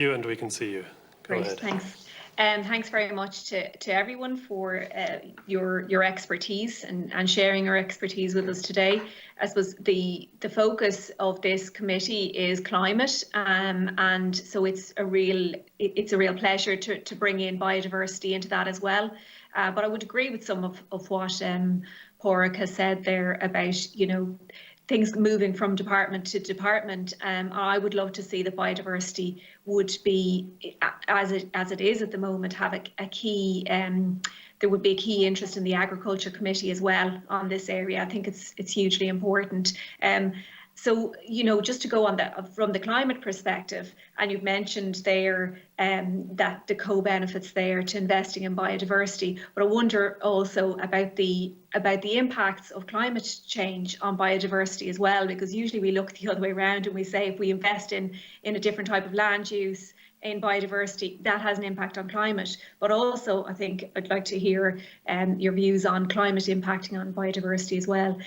You and we can see you. Go Great, ahead. thanks. And thanks very much to everyone for your expertise and sharing your expertise with us today. I suppose the focus of this committee is climate, and so it's a real pleasure to bring in biodiversity into that as well. But I would agree with some of what Pádraig has said there about, things moving from department to department. I would love to see that biodiversity would be, as it is at the moment, have a key. There would be a key interest in the Agriculture Committee as well on this area. I think it's hugely important. So, just to go on from the climate perspective, and you've mentioned there that the co-benefits there to investing in biodiversity, but I wonder also about the impacts of climate change on biodiversity as well, because usually we look the other way around and we say if we invest in a different type of land use, in biodiversity, that has an impact on climate. But also, I think I'd like to hear your views on climate impacting on biodiversity as well.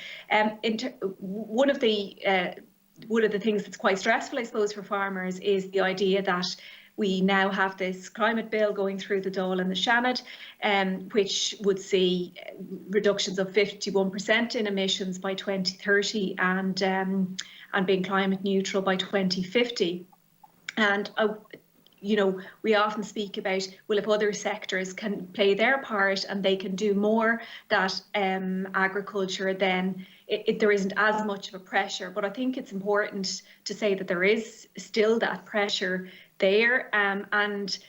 One of the things that's quite stressful, I suppose, for farmers is the idea that we now have this climate bill going through the Dáil and the Seanad, which would see reductions of 51% in emissions by 2030 and being climate neutral by 2050. And we often speak about, well, if other sectors can play their part and they can do more, that agriculture, then there isn't as much of a pressure. But I think it's important to say that there is still that pressure there, and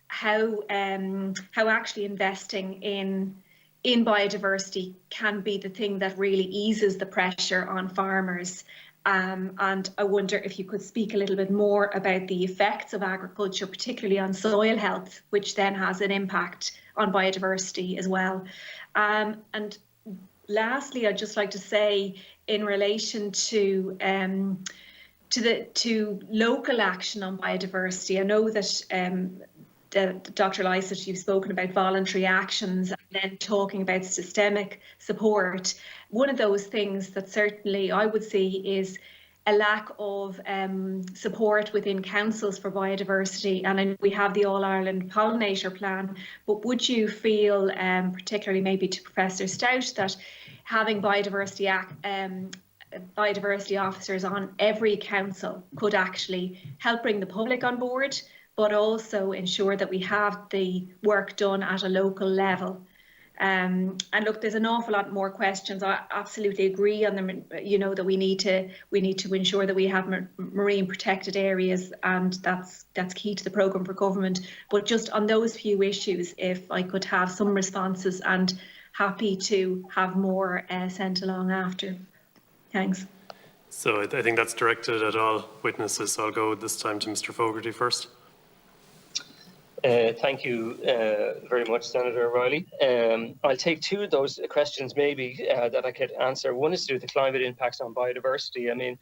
how actually investing in biodiversity can be the thing that really eases the pressure on farmers. And I wonder if you could speak a little bit more about the effects of agriculture, particularly on soil health, which then has an impact on biodiversity as well. And lastly, I'd just like to say, in relation to local action on biodiversity, I know that Dr. Lycett, you've spoken about voluntary actions and then talking about systemic support. One of those things that certainly I would see is a lack of support within councils for biodiversity. And we have the All Ireland Pollinator Plan, but would you feel, particularly maybe to Professor Stout, that having biodiversity officers on every council could actually help bring the public on board, but also ensure that we have the work done at a local level? And look, there's an awful lot more questions. I absolutely agree on them, that we need to ensure that we have marine protected areas, and that's key to the programme for government. But just on those few issues, if I could have some responses, and happy to have more sent along after. Thanks. So I think that's directed at all witnesses. So I'll go this time to Mr. Fogarty first. Thank you very much, Senator O'Reilly. I'll take two of those questions maybe that I could answer. One is to do with the climate impacts on biodiversity. I mean,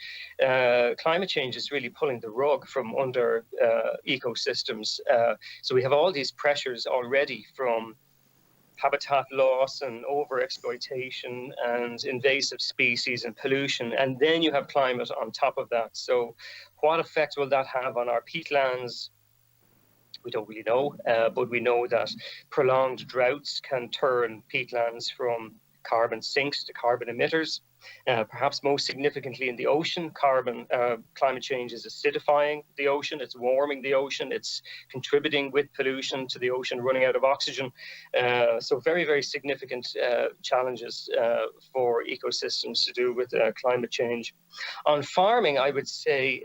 climate change is really pulling the rug from under ecosystems. So we have all these pressures already from habitat loss and overexploitation and invasive species and pollution, and then you have climate on top of that. So what effect will that have on our peatlands? We don't really know, but we know that prolonged droughts can turn peatlands from carbon sinks to carbon emitters. Perhaps most significantly in the ocean, climate change is acidifying the ocean, it's warming the ocean, it's contributing with pollution to the ocean running out of oxygen. So very, very significant challenges for ecosystems to do with climate change. On farming, I would say,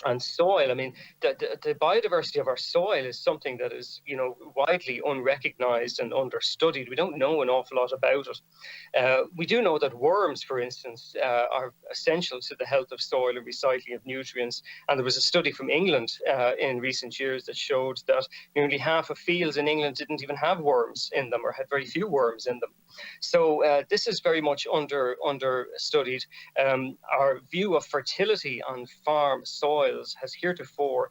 and soil, I mean, the biodiversity of our soil is something that is, widely unrecognized and understudied. We don't know an awful lot about it. We do know that worms, for instance, are essential to the health of soil and recycling of nutrients. And there was a study from England in recent years that showed that nearly half of fields in England didn't even have worms in them, or had very few worms in them. So this is very much understudied. Our view of fertility on farm soils has heretofore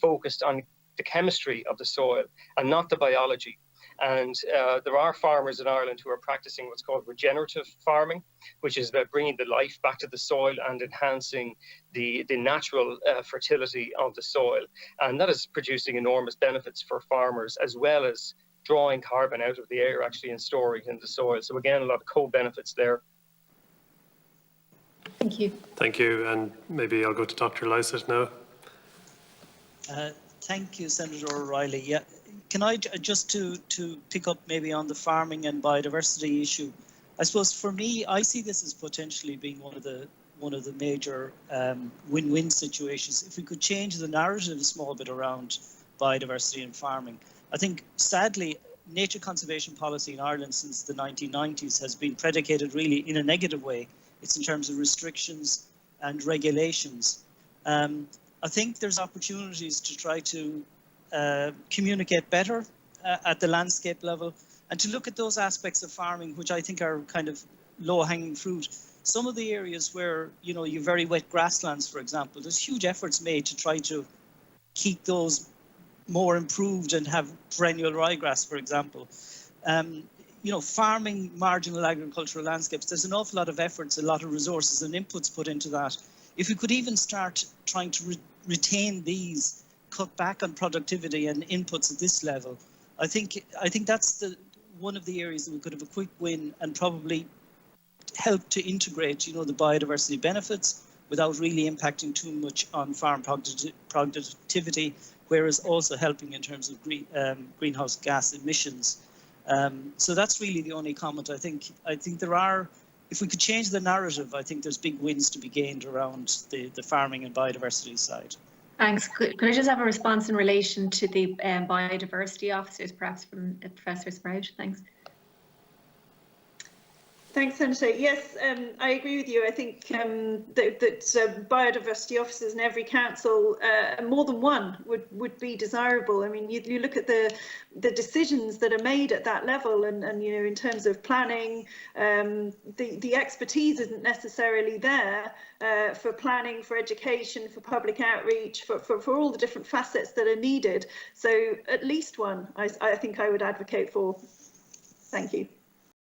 focused on the chemistry of the soil and not the biology. And there are farmers in Ireland who are practicing what's called regenerative farming, which is about bringing the life back to the soil and enhancing the natural fertility of the soil. And that is producing enormous benefits for farmers, as well as drawing carbon out of the air actually and storing it in the soil. So again, a lot of co-benefits there. Thank you. Thank you. And maybe I'll go to Dr. Lycett now. Thank you, Senator O'Reilly. Yeah, can I just to pick up maybe on the farming and biodiversity issue? I suppose for me, I see this as potentially being one of the major win-win situations. If we could change the narrative a small bit around biodiversity and farming. I think, sadly, nature conservation policy in Ireland since the 1990s has been predicated really in a negative way. It's in terms of restrictions and regulations. I think there's opportunities to try to communicate better at the landscape level and to look at those aspects of farming which I think are kind of low-hanging fruit. Some of the areas where, you know, you very wet grasslands, for example, there's huge efforts made to try to keep those more improved and have perennial ryegrass, for example. You know, farming marginal agricultural landscapes, there's an awful lot of efforts, a lot of resources and inputs put into that. If we could even start trying to retain these, cut back on productivity and inputs at this level, I think that's one of the areas that we could have a quick win and probably help to integrate, you know, the biodiversity benefits without really impacting too much on farm productivity, whereas also helping in terms of greenhouse gas emissions. So that's really the only comment. I think there are, if we could change the narrative, I think there's big wins to be gained around the farming and biodiversity side. Thanks. Could I just have a response in relation to the biodiversity officers, perhaps from Professor Sprout? Thanks. Thanks, Senator. Yes, I agree with you. I think that biodiversity officers in every council, more than one, would be desirable. I mean, you look at the decisions that are made at that level, and you know, in terms of planning, the expertise isn't necessarily there for planning, for education, for public outreach, for all the different facets that are needed. So at least one, I think I would advocate for. Thank you.